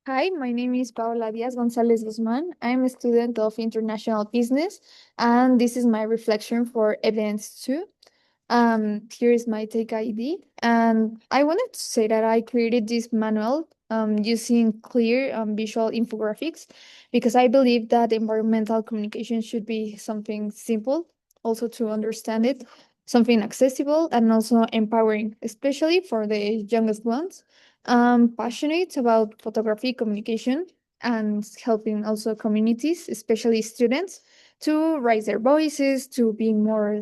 Hi, my name is Paola Diaz Gonzalez Guzman. I'm a student of international business, and this is my reflection for Evidence 2. Here is my take ID. And I wanted to say that I created this manual using clear visual infographics because I believe that environmental communication should be something simple, also to understand it, something accessible and also empowering, especially for the youngest ones. I'm passionate about photography communication and helping also communities, especially students, to raise their voices, to be more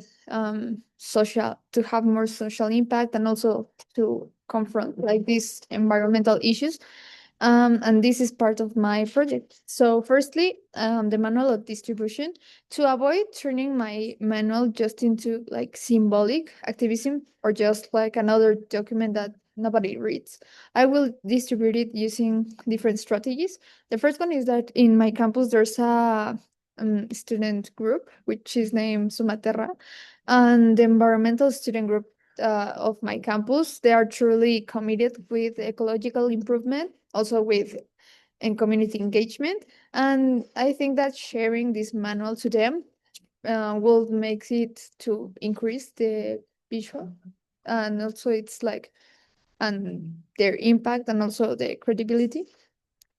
social, to have more social impact, and also to confront like these environmental issues. And this is part of my project. So firstly, the manual of distribution, to avoid turning my manual just into like symbolic activism or just like another document that nobody reads. I will distribute it using different strategies. The first one is that in my campus there's a student group which is named Sumaterra, and the environmental student group of my campus. They are truly committed with ecological improvement, also with and community engagement. And I think that sharing this manual to them will make it to increase the visual, and also it's like and their impact and also the credibility.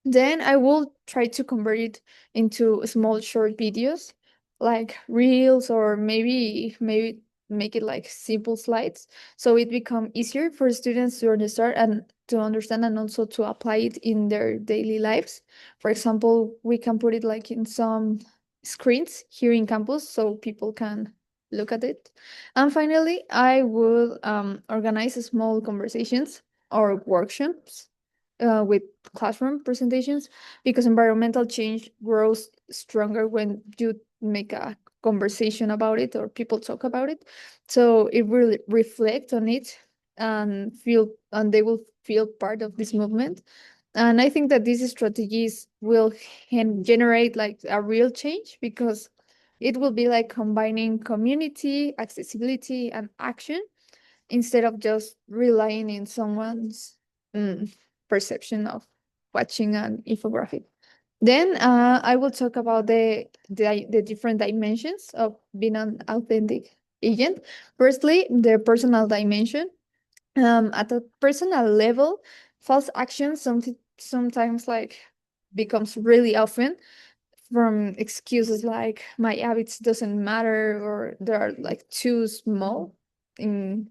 Then I will try to convert it into small short videos, like reels, or maybe make it like simple slides, so it become easier for students to understand and also to apply it in their daily lives. For example, we can put it like in some screens here in campus so people can look at it. And finally, I will organize small conversations or workshops with classroom presentations, because environmental change grows stronger when you make a conversation about it or people talk about it. So it will reflect on it and they will feel part of this movement. And I think that these strategies will generate like a real change, because it will be like combining community, accessibility, and action instead of just relying in someone's mm, perception of watching an infographic. Then I will talk about the different dimensions of being an authentic agent. Firstly, the personal dimension. At a personal level, false action sometimes like becomes really often from excuses like my habits doesn't matter or they are like too small in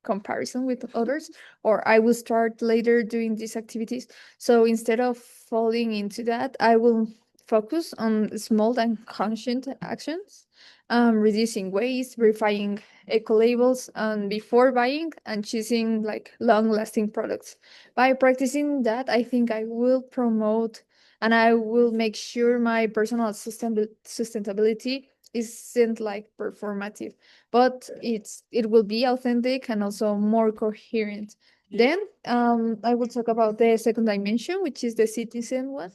comparison with others, or I will start later doing these activities. So instead of falling into that, I will focus on small and conscious actions, reducing waste, verifying eco labels, and before buying and choosing like long lasting products. By practicing that, I think I will promote and I will make sure my personal sustainability isn't like performative, but it will be authentic and also more coherent. Then I will talk about the second dimension, which is the citizen one.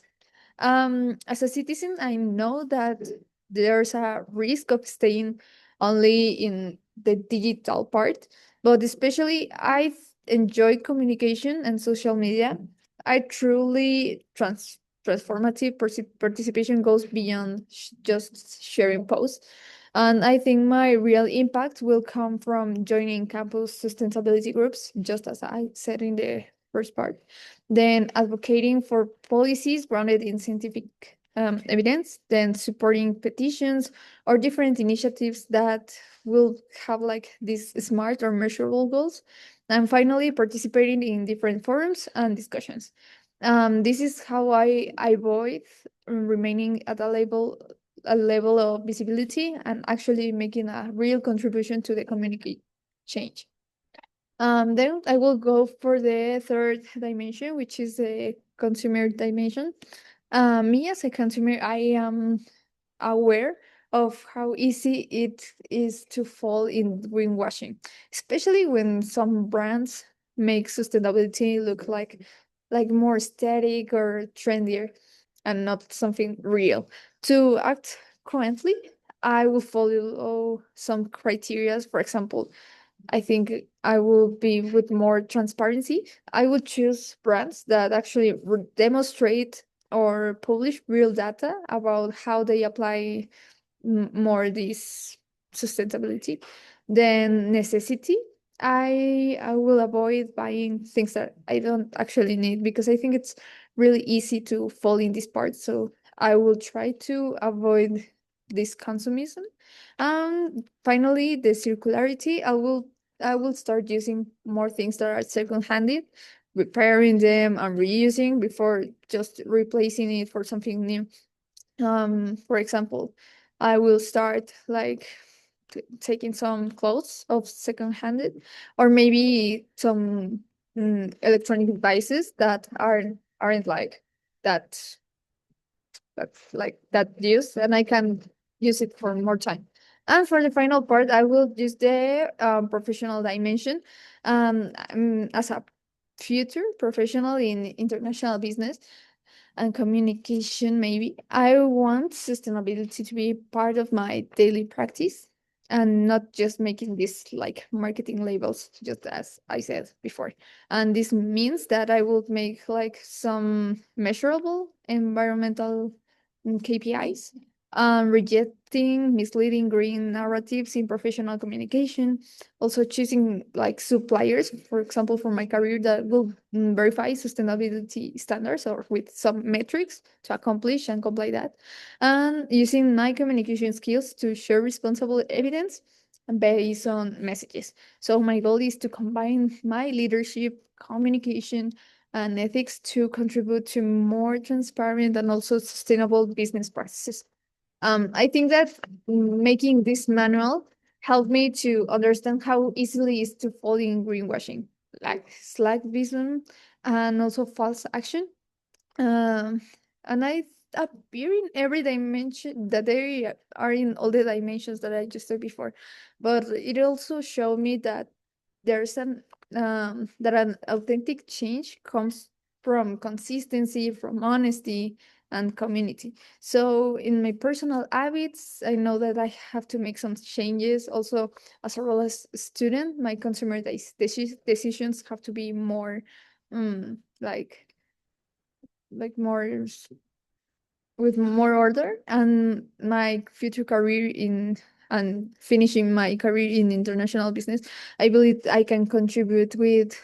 As a citizen, I know that there's a risk of staying only in the digital part, but especially I enjoy communication and social media. I truly transformative participation goes beyond just sharing posts. And I think my real impact will come from joining campus sustainability groups, just as I said in the first part, then advocating for policies grounded in scientific evidence, then supporting petitions or different initiatives that will have like these smart or measurable goals, and finally participating in different forums and discussions. This is how I avoid remaining at a level of visibility and actually making a real contribution to the community change. Then I will go for the third dimension, which is the consumer dimension. Me as a consumer, I am aware of how easy it is to fall in greenwashing, especially when some brands make sustainability look like more aesthetic or trendier and not something real. To act currently, I will follow some criteria. For example, I think I will be with more transparency. I would choose brands that actually demonstrate or publish real data about how they apply more this sustainability than necessity. I will avoid buying things that I don't actually need because I think it's really easy to fall in this part. So I will try to avoid this consumism. Finally, the circularity. I will start using more things that are second-handed, repairing them and reusing before just replacing it for something new. For example, I will start like taking some clothes of second-handed, or maybe some electronic devices that aren't like that that use, and I can use it for more time. And for the final part, I will use the professional dimension. As a future professional in international business and communication, maybe I want sustainability to be part of my daily practice and not just making this like marketing labels, just as I said before. And this means that I will make like some measurable environmental KPIs, rejecting misleading green narratives in professional communication, also choosing like suppliers, for example, for my career that will verify sustainability standards or with some metrics to accomplish and comply that, and using my communication skills to share responsible evidence based on messages. So my goal is to combine my leadership, communication, and ethics to contribute to more transparent and also sustainable business practices. I think that making this manual helped me to understand how easily it is to fall in greenwashing, like slacktivism and also false action. Um, and I appear in every dimension that they are in all the dimensions that I just said before. But it also showed me that there's an authentic change comes from consistency, from honesty and community. So in my personal habits, I know that I have to make some changes. Also, as a role as a student, my consumer decisions have to be more like more with more order, and my future career in and finishing my career in international business, I believe I can contribute with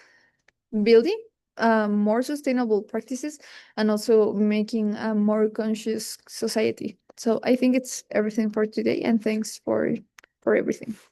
building more sustainable practices and also making a more conscious society. So I think it's everything for today, and thanks for everything.